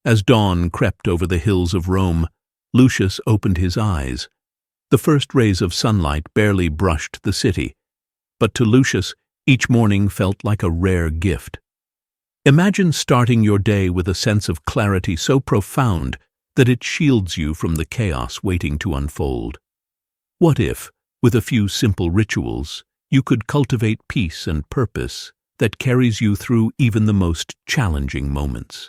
As dawn crept over the hills of Rome, Lucius opened his eyes. The first rays of sunlight barely brushed the city, but to Lucius, each morning felt like a rare gift. Imagine starting your day with a sense of clarity so profound that it shields you from the chaos waiting to unfold. What if, with a few simple rituals, you could cultivate peace and purpose that carries you through even the most challenging moments?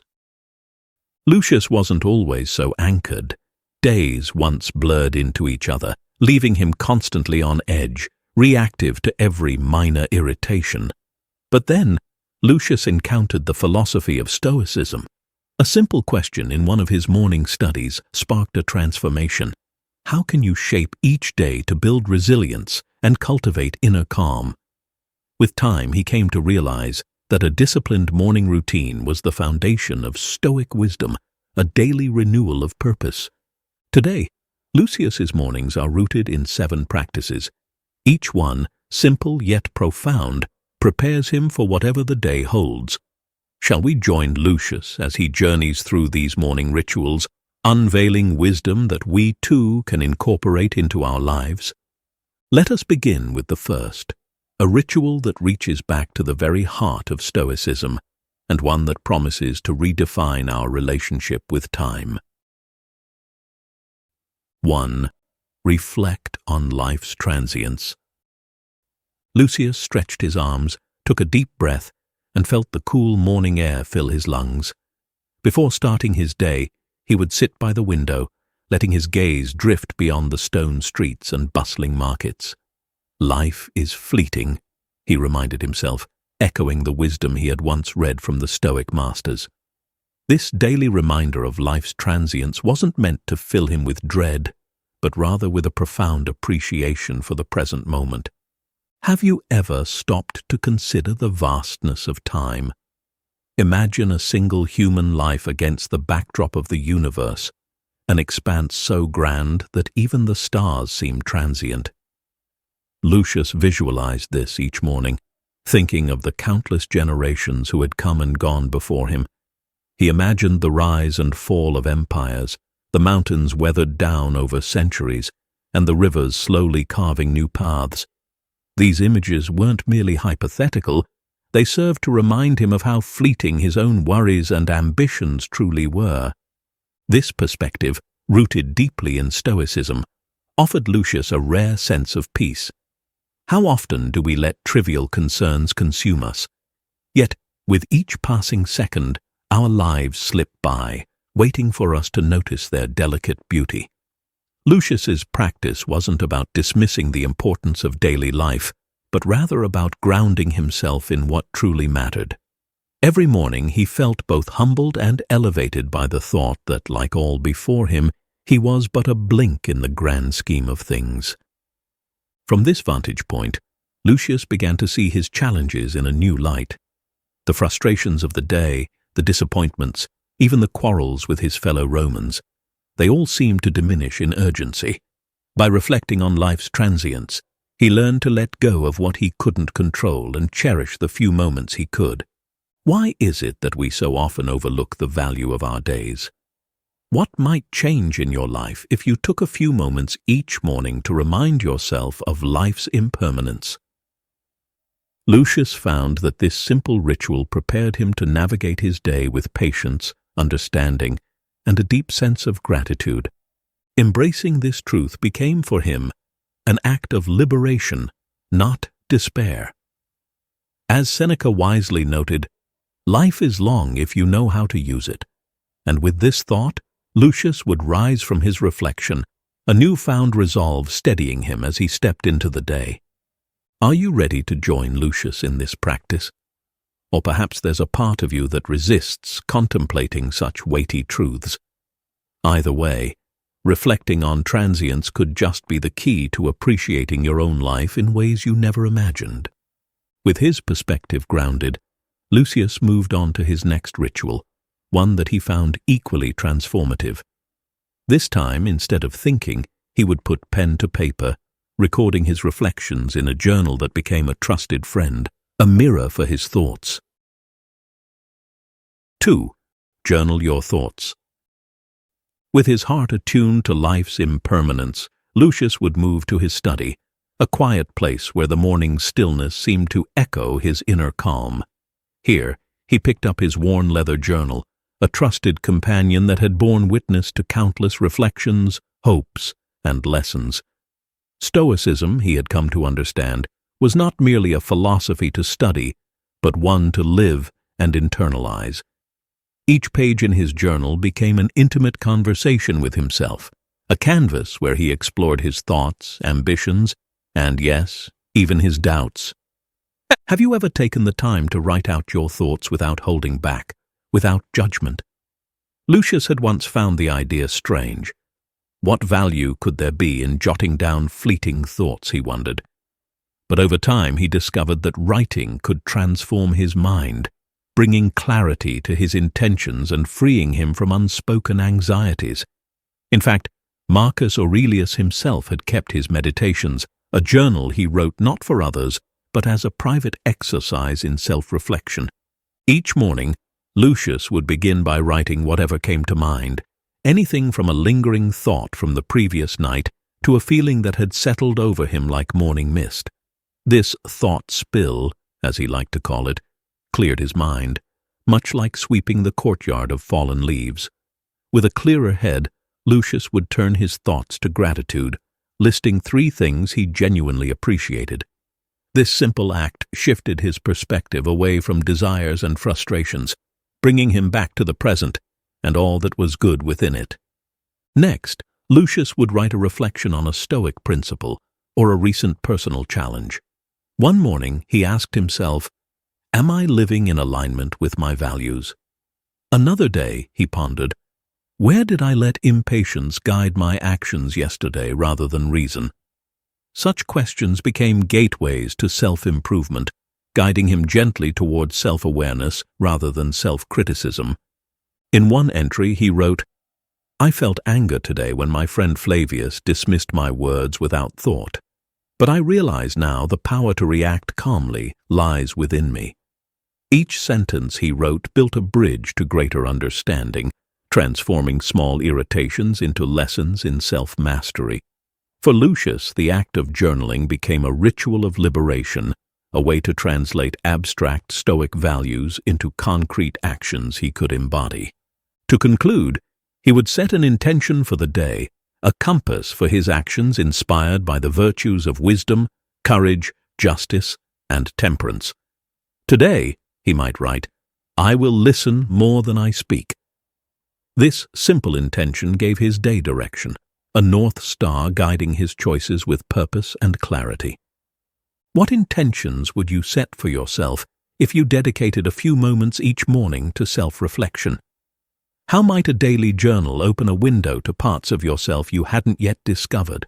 Lucius wasn't always so anchored. Days once blurred into each other, leaving him constantly on edge, reactive to every minor irritation. But then, Lucius encountered the philosophy of Stoicism. A simple question in one of his morning studies sparked a transformation. How can you shape each day to build resilience and cultivate inner calm? With time, he came to realize that a disciplined morning routine was the foundation of Stoic wisdom, a daily renewal of purpose. Today, Lucius's mornings are rooted in 7 practices. Each one, simple yet profound, prepares him for whatever the day holds. Shall we join Lucius as he journeys through these morning rituals, unveiling wisdom that we too can incorporate into our lives? Let us begin with the first, a ritual that reaches back to the very heart of Stoicism, and one that promises to redefine our relationship with time. 1. Reflect on life's transience. Lucius stretched his arms, took a deep breath, and felt the cool morning air fill his lungs. Before starting his day, he would sit by the window, letting his gaze drift beyond the stone streets and bustling markets. Life is fleeting, he reminded himself, echoing the wisdom he had once read from the Stoic masters. This daily reminder of life's transience wasn't meant to fill him with dread, but rather with a profound appreciation for the present moment. Have you ever stopped to consider the vastness of time? Imagine a single human life against the backdrop of the universe, an expanse so grand that even the stars seem transient. Lucius visualized this each morning, thinking of the countless generations who had come and gone before him. He imagined the rise and fall of empires, the mountains weathered down over centuries, and the rivers slowly carving new paths. These images weren't merely hypothetical, they served to remind him of how fleeting his own worries and ambitions truly were. This perspective, rooted deeply in Stoicism, offered Lucius a rare sense of peace. How often do we let trivial concerns consume us? Yet, with each passing second, our lives slip by, waiting for us to notice their delicate beauty. Lucius's practice wasn't about dismissing the importance of daily life, but rather about grounding himself in what truly mattered. Every morning he felt both humbled and elevated by the thought that, like all before him, he was but a blink in the grand scheme of things. From this vantage point, Lucius began to see his challenges in a new light. The frustrations of the day, the disappointments, even the quarrels with his fellow Romans, they all seemed to diminish in urgency. By reflecting on life's transience, he learned to let go of what he couldn't control and cherish the few moments he could. Why is it that we so often overlook the value of our days? What might change in your life if you took a few moments each morning to remind yourself of life's impermanence? Lucius found that this simple ritual prepared him to navigate his day with patience, understanding, and a deep sense of gratitude. Embracing this truth became for him an act of liberation, not despair. As Seneca wisely noted, life is long if you know how to use it. And with this thought, Lucius would rise from his reflection, a newfound resolve steadying him as he stepped into the day. Are you ready to join Lucius in this practice? Or perhaps there's a part of you that resists contemplating such weighty truths. Either way, reflecting on transience could just be the key to appreciating your own life in ways you never imagined. With his perspective grounded, Lucius moved on to his next ritual, one that he found equally transformative. This time, instead of thinking, he would put pen to paper, recording his reflections in a journal that became a trusted friend, a mirror for his thoughts. 2. Journal your thoughts. With his heart attuned to life's impermanence, Lucius would move to his study, a quiet place where the morning stillness seemed to echo his inner calm. Here, he picked up his worn leather journal, a trusted companion that had borne witness to countless reflections, hopes, and lessons. Stoicism, he had come to understand, was not merely a philosophy to study, but one to live and internalize. Each page in his journal became an intimate conversation with himself, a canvas where he explored his thoughts, ambitions, and yes, even his doubts. Have you ever taken the time to write out your thoughts without holding back, without judgment? Lucius had once found the idea strange. What value could there be in jotting down fleeting thoughts, he wondered. But over time he discovered that writing could transform his mind, bringing clarity to his intentions and freeing him from unspoken anxieties. In fact, Marcus Aurelius himself had kept his meditations, a journal he wrote not for others, but as a private exercise in self-reflection. Each morning, Lucius would begin by writing whatever came to mind, anything from a lingering thought from the previous night to a feeling that had settled over him like morning mist. This thought spill, as he liked to call it, cleared his mind, much like sweeping the courtyard of fallen leaves. With a clearer head, Lucius would turn his thoughts to gratitude, listing 3 things he genuinely appreciated. This simple act shifted his perspective away from desires and frustrations, bringing him back to the present and all that was good within it. Next, Lucius would write a reflection on a Stoic principle or a recent personal challenge. One morning, he asked himself, "Am I living in alignment with my values?" Another day, he pondered, "Where did I let impatience guide my actions yesterday rather than reason?" Such questions became gateways to self-improvement, guiding him gently towards self-awareness rather than self-criticism. In one entry, he wrote, "I felt anger today when my friend Flavius dismissed my words without thought. But I realize now the power to react calmly lies within me." Each sentence he wrote built a bridge to greater understanding, transforming small irritations into lessons in self-mastery. For Lucius, the act of journaling became a ritual of liberation, a way to translate abstract Stoic values into concrete actions he could embody. To conclude, he would set an intention for the day, a compass for his actions inspired by the virtues of wisdom, courage, justice, and temperance. "Today," he might write, "I will listen more than I speak." This simple intention gave his day direction, a north star guiding his choices with purpose and clarity. What intentions would you set for yourself if you dedicated a few moments each morning to self-reflection? How might a daily journal open a window to parts of yourself you hadn't yet discovered?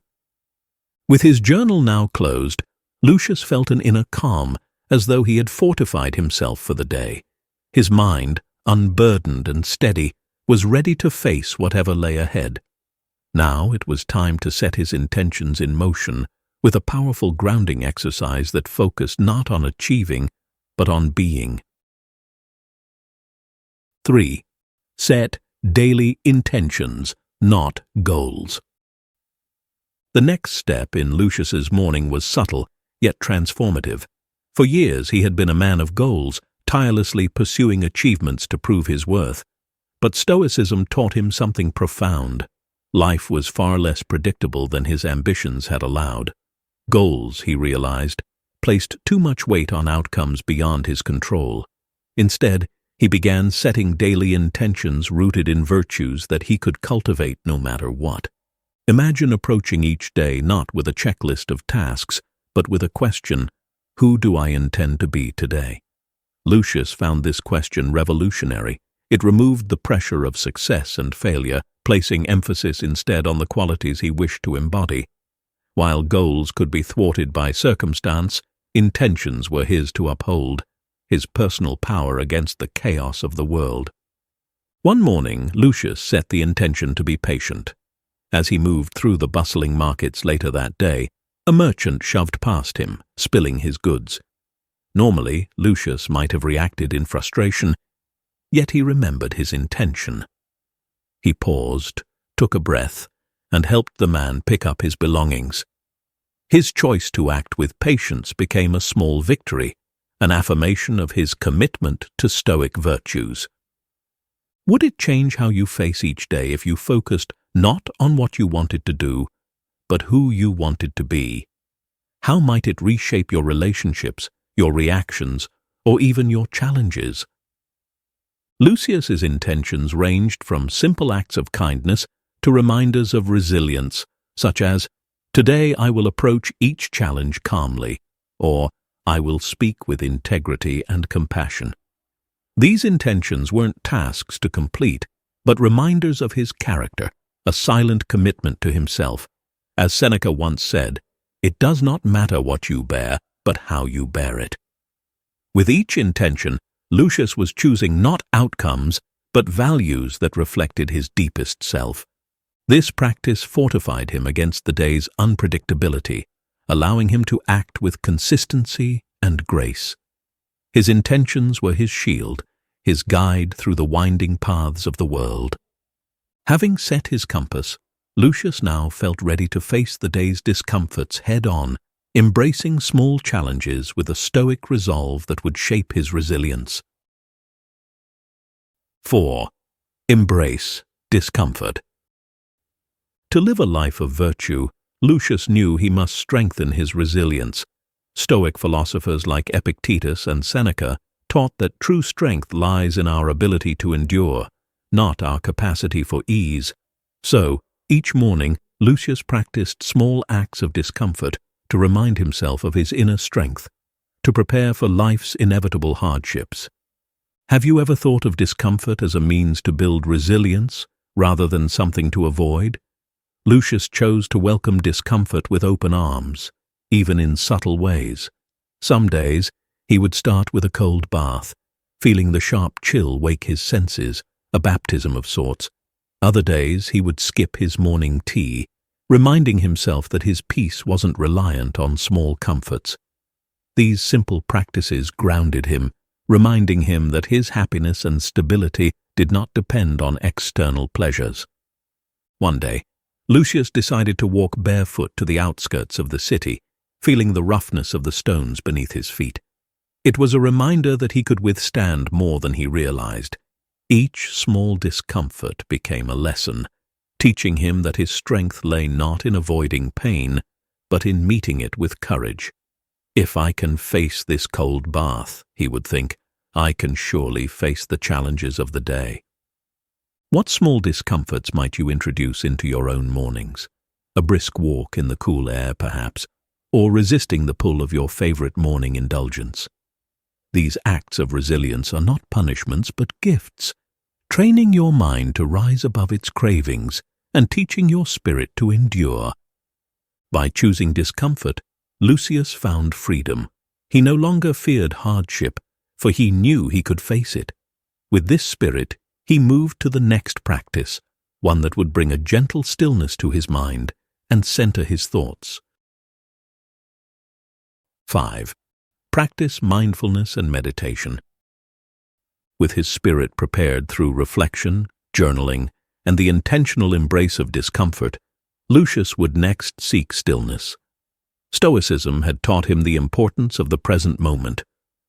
With his journal now closed, Lucius felt an inner calm, as though he had fortified himself for the day. His mind, unburdened and steady, was ready to face whatever lay ahead. Now it was time to set his intentions in motion with a powerful grounding exercise that focused not on achieving, but on being. 3. Set daily intentions, not goals. The next step in Lucius's morning was subtle, yet transformative. For years he had been a man of goals, tirelessly pursuing achievements to prove his worth. But Stoicism taught him something profound. Life was far less predictable than his ambitions had allowed. Goals, he realized, placed too much weight on outcomes beyond his control. Instead, he began setting daily intentions rooted in virtues that he could cultivate no matter what. Imagine approaching each day not with a checklist of tasks, but with a question, "Who do I intend to be today?" Lucius found this question revolutionary. It removed the pressure of success and failure, placing emphasis instead on the qualities he wished to embody. While goals could be thwarted by circumstance, intentions were his to uphold, his personal power against the chaos of the world. One morning, Lucius set the intention to be patient. As he moved through the bustling markets later that day, a merchant shoved past him, spilling his goods. Normally, Lucius might have reacted in frustration. yet he remembered his intention. He paused, took a breath, and helped the man pick up his belongings. His choice to act with patience became a small victory, an affirmation of his commitment to Stoic virtues. Would it change how you face each day if you focused not on what you wanted to do, but who you wanted to be? How might it reshape your relationships, your reactions, or even your challenges? Lucius's intentions ranged from simple acts of kindness to reminders of resilience, such as, "Today I will approach each challenge calmly," or "I will speak with integrity and compassion." These intentions weren't tasks to complete, but reminders of his character, a silent commitment to himself. As Seneca once said, "It does not matter what you bear, but how you bear it." With each intention, Lucius was choosing not outcomes, but values that reflected his deepest self. This practice fortified him against the day's unpredictability, allowing him to act with consistency and grace. His intentions were his shield, his guide through the winding paths of the world. Having set his compass, Lucius now felt ready to face the day's discomforts head-on, embracing small challenges with a stoic resolve that would shape his resilience. 4. Embrace discomfort. To live a life of virtue, Lucius knew he must strengthen his resilience. Stoic philosophers like Epictetus and Seneca taught that true strength lies in our ability to endure, not our capacity for ease. So, each morning, Lucius practiced small acts of discomfort to remind himself of his inner strength, to prepare for life's inevitable hardships. Have you ever thought of discomfort as a means to build resilience rather than something to avoid? Lucius chose to welcome discomfort with open arms, even in subtle ways. Some days, he would start with a cold bath, feeling the sharp chill wake his senses, a baptism of sorts. Other days, he would skip his morning tea, reminding himself that his peace wasn't reliant on small comforts. These simple practices grounded him, reminding him that his happiness and stability did not depend on external pleasures. One day, Lucius decided to walk barefoot to the outskirts of the city, feeling the roughness of the stones beneath his feet. It was a reminder that he could withstand more than he realized. Each small discomfort became a lesson, teaching him that his strength lay not in avoiding pain, but in meeting it with courage. "If I can face this cold bath," he would think, "I can surely face the challenges of the day." What small discomforts might you introduce into your own mornings? A brisk walk in the cool air, perhaps, or resisting the pull of your favorite morning indulgence. These acts of resilience are not punishments but gifts, training your mind to rise above its cravings and teaching your spirit to endure. By choosing discomfort, Lucius found freedom. He no longer feared hardship, for he knew he could face it. With this spirit, he moved to the next practice, one that would bring a gentle stillness to his mind and center his thoughts. 5. Practice mindfulness and meditation. With his spirit prepared through reflection, journaling, and the intentional embrace of discomfort, Lucius would next seek stillness. Stoicism had taught him the importance of the present moment,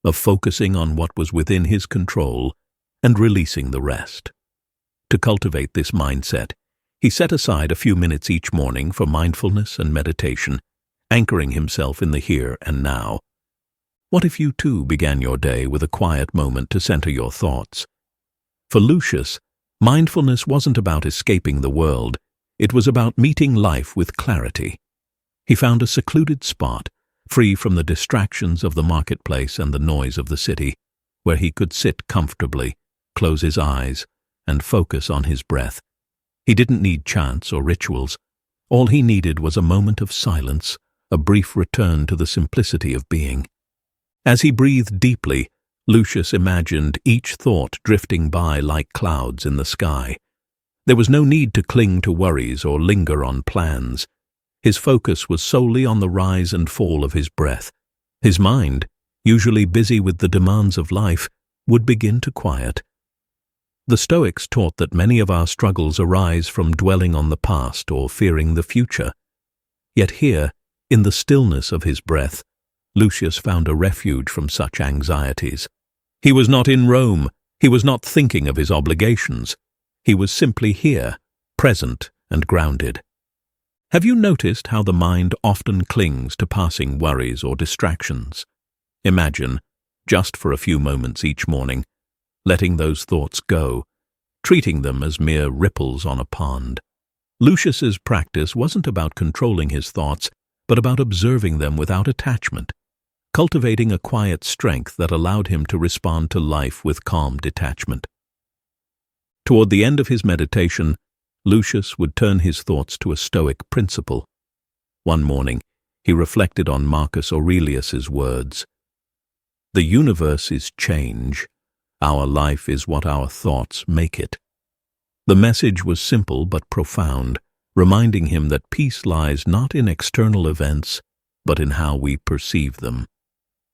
of focusing on what was within his control and releasing the rest. To cultivate this mindset, he set aside a few minutes each morning for mindfulness and meditation, anchoring himself in the here and now. What if you too began your day with a quiet moment to center your thoughts? For Lucius, mindfulness wasn't about escaping the world, it was about meeting life with clarity. He found a secluded spot, free from the distractions of the marketplace and the noise of the city, where he could sit comfortably, close his eyes, and focus on his breath. He didn't need chants or rituals. All he needed was a moment of silence, a brief return to the simplicity of being. As he breathed deeply, Lucius imagined each thought drifting by like clouds in the sky. There was no need to cling to worries or linger on plans. His focus was solely on the rise and fall of his breath. His mind, usually busy with the demands of life, would begin to quiet. The Stoics taught that many of our struggles arise from dwelling on the past or fearing the future. Yet here, in the stillness of his breath, Lucius found a refuge from such anxieties. He was not in Rome. He was not thinking of his obligations. He was simply here, present and grounded. Have you noticed how the mind often clings to passing worries or distractions? Imagine, just for a few moments each morning, letting those thoughts go, treating them as mere ripples on a pond. Lucius's practice wasn't about controlling his thoughts, but about observing them without attachment, cultivating a quiet strength that allowed him to respond to life with calm detachment. Toward the end of his meditation, Lucius would turn his thoughts to a Stoic principle. One morning, he reflected on Marcus Aurelius's words, "The universe is change. Our life is what our thoughts make it." The message was simple but profound, reminding him that peace lies not in external events, but in how we perceive them.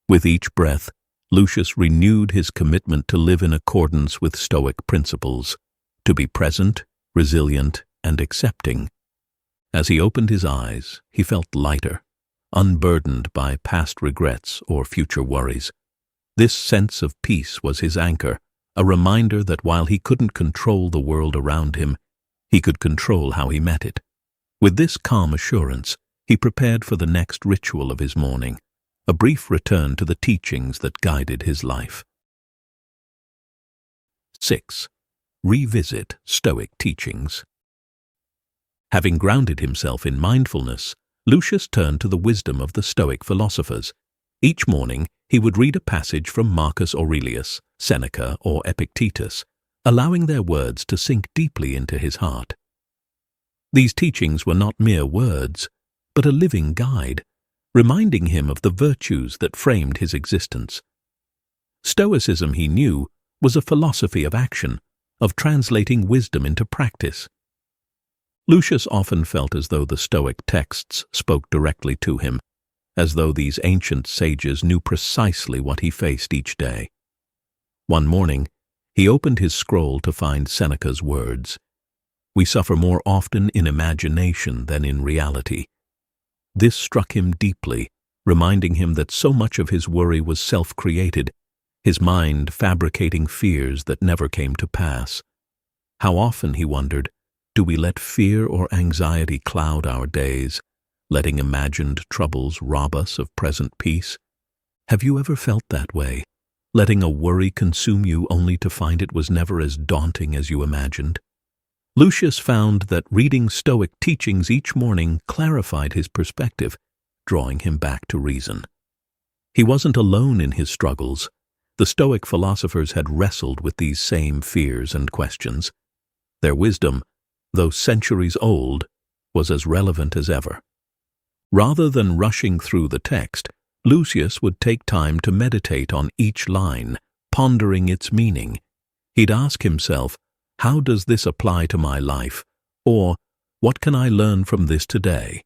With each breath, Lucius renewed his commitment to live in accordance with Stoic principles, to be present, resilient, and accepting. As he opened his eyes, he felt lighter, unburdened by past regrets or future worries. This sense of peace was his anchor, a reminder that while he couldn't control the world around him, he could control how he met it. With this calm assurance, he prepared for the next ritual of his morning, a brief return to the teachings that guided his life. 6. Revisit Stoic teachings. Having grounded himself in mindfulness, Lucius turned to the wisdom of the Stoic philosophers. Each morning, he would read a passage from Marcus Aurelius, Seneca, or Epictetus, allowing their words to sink deeply into his heart. These teachings were not mere words, but a living guide, reminding him of the virtues that framed his existence. Stoicism, he knew, was a philosophy of action, of translating wisdom into practice. Lucius often felt as though the Stoic texts spoke directly to him, as though these ancient sages knew precisely what he faced each day. One morning, he opened his scroll to find Seneca's words, "We suffer more often in imagination than in reality." This struck him deeply, reminding him that so much of his worry was self-created, his mind fabricating fears that never came to pass. How often, he wondered, do we let fear or anxiety cloud our days, letting imagined troubles rob us of present peace? Have you ever felt that way, letting a worry consume you only to find it was never as daunting as you imagined? Lucius found that reading Stoic teachings each morning clarified his perspective, drawing him back to reason. He wasn't alone in his struggles. The Stoic philosophers had wrestled with these same fears and questions. Their wisdom, though centuries old, was as relevant as ever. Rather than rushing through the text, Lucius would take time to meditate on each line, pondering its meaning. He'd ask himself, how does this apply to my life? Or, what can I learn from this today?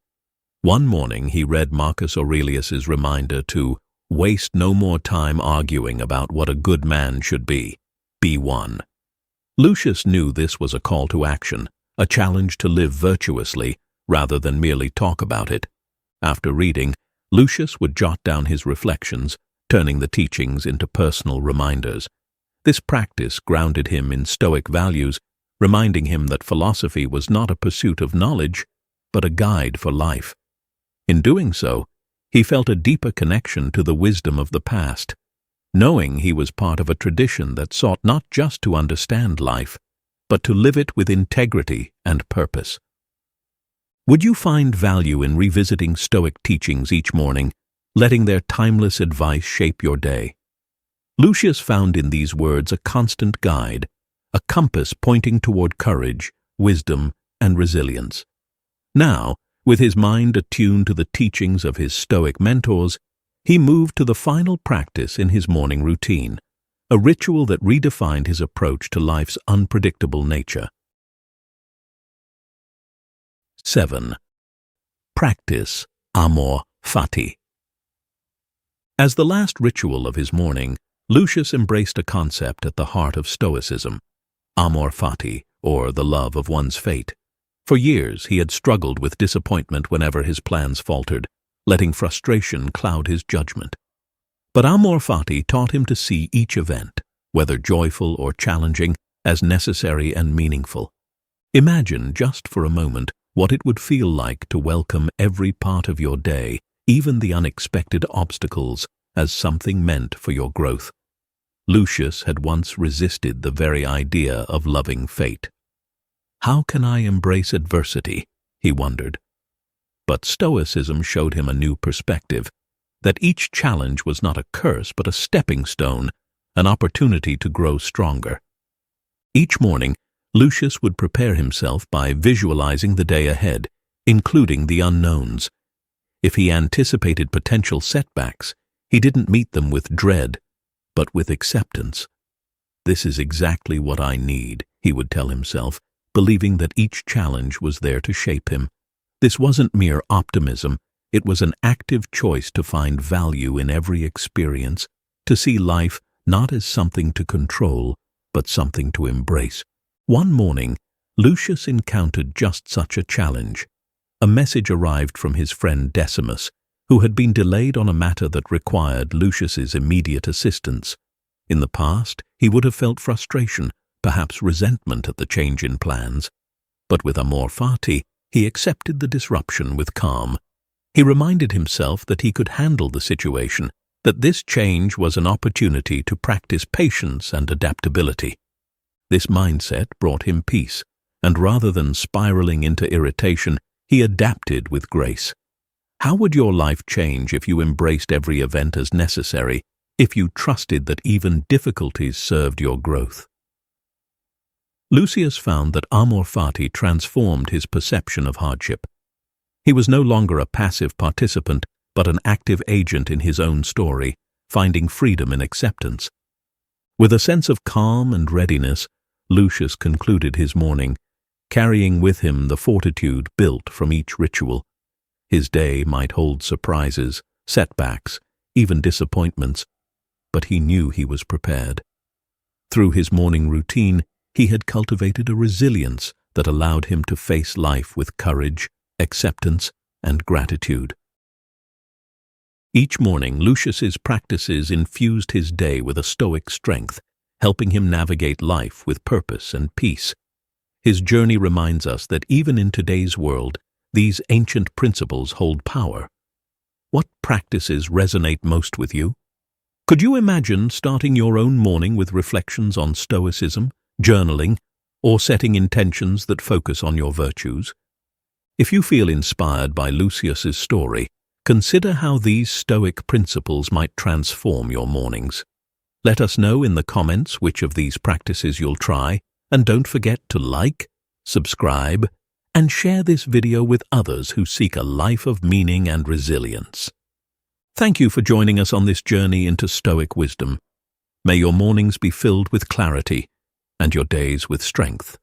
One morning he read Marcus Aurelius's reminder to waste no more time arguing about what a good man should be. Be one. Lucius knew this was a call to action, a challenge to live virtuously rather than merely talk about it. After reading, Lucius would jot down his reflections, turning the teachings into personal reminders. This practice grounded him in Stoic values, reminding him that philosophy was not a pursuit of knowledge, but a guide for life. In doing so, he felt a deeper connection to the wisdom of the past, knowing he was part of a tradition that sought not just to understand life, but to live it with integrity and purpose. Would you find value in revisiting Stoic teachings each morning, letting their timeless advice shape your day? Lucius found in these words a constant guide, a compass pointing toward courage, wisdom, and resilience. Now, with his mind attuned to the teachings of his Stoic mentors, he moved to the final practice in his morning routine, a ritual that redefined his approach to life's unpredictable nature. 7. Practice Amor Fati. As the last ritual of his morning, Lucius embraced a concept at the heart of Stoicism, Amor Fati, or the love of one's fate. For years he had struggled with disappointment whenever his plans faltered, letting frustration cloud his judgment. But Amor Fati taught him to see each event, whether joyful or challenging, as necessary and meaningful. Imagine, just for a moment, what it would feel like to welcome every part of your day, even the unexpected obstacles, as something meant for your growth. Lucius had once resisted the very idea of loving fate. How can I embrace adversity? He wondered. But Stoicism showed him a new perspective, that each challenge was not a curse but a stepping stone, an opportunity to grow stronger. Each morning, Lucius would prepare himself by visualizing the day ahead, including the unknowns. If he anticipated potential setbacks, he didn't meet them with dread, but with acceptance. This is exactly what I need, he would tell himself, believing that each challenge was there to shape him. This wasn't mere optimism, it was an active choice to find value in every experience, to see life not as something to control, but something to embrace. One morning, Lucius encountered just such a challenge. A message arrived from his friend Decimus, who had been delayed on a matter that required Lucius's immediate assistance. In the past, he would have felt frustration, perhaps resentment at the change in plans. But with Amor Fati, he accepted the disruption with calm. He reminded himself that he could handle the situation, that this change was an opportunity to practice patience and adaptability. This mindset brought him peace, and rather than spiraling into irritation, he adapted with grace. How would your life change if you embraced every event as necessary, if you trusted that even difficulties served your growth? Lucius found that Amor Fati transformed his perception of hardship. He was no longer a passive participant, but an active agent in his own story, finding freedom in acceptance. With a sense of calm and readiness, Lucius concluded his morning, carrying with him the fortitude built from each ritual. His day might hold surprises, setbacks, even disappointments, but he knew he was prepared. Through his morning routine, he had cultivated a resilience that allowed him to face life with courage, acceptance, and gratitude. Each morning, Lucius's practices infused his day with a stoic strength, helping him navigate life with purpose and peace. His journey reminds us that even in today's world, these ancient principles hold power. What practices resonate most with you? Could you imagine starting your own morning with reflections on Stoicism, journaling, or setting intentions that focus on your virtues? If you feel inspired by Lucius's story, consider how these Stoic principles might transform your mornings. Let us know in the comments which of these practices you'll try, and don't forget to like, subscribe, and share this video with others who seek a life of meaning and resilience. Thank you for joining us on this journey into Stoic wisdom. May your mornings be filled with clarity and your days with strength.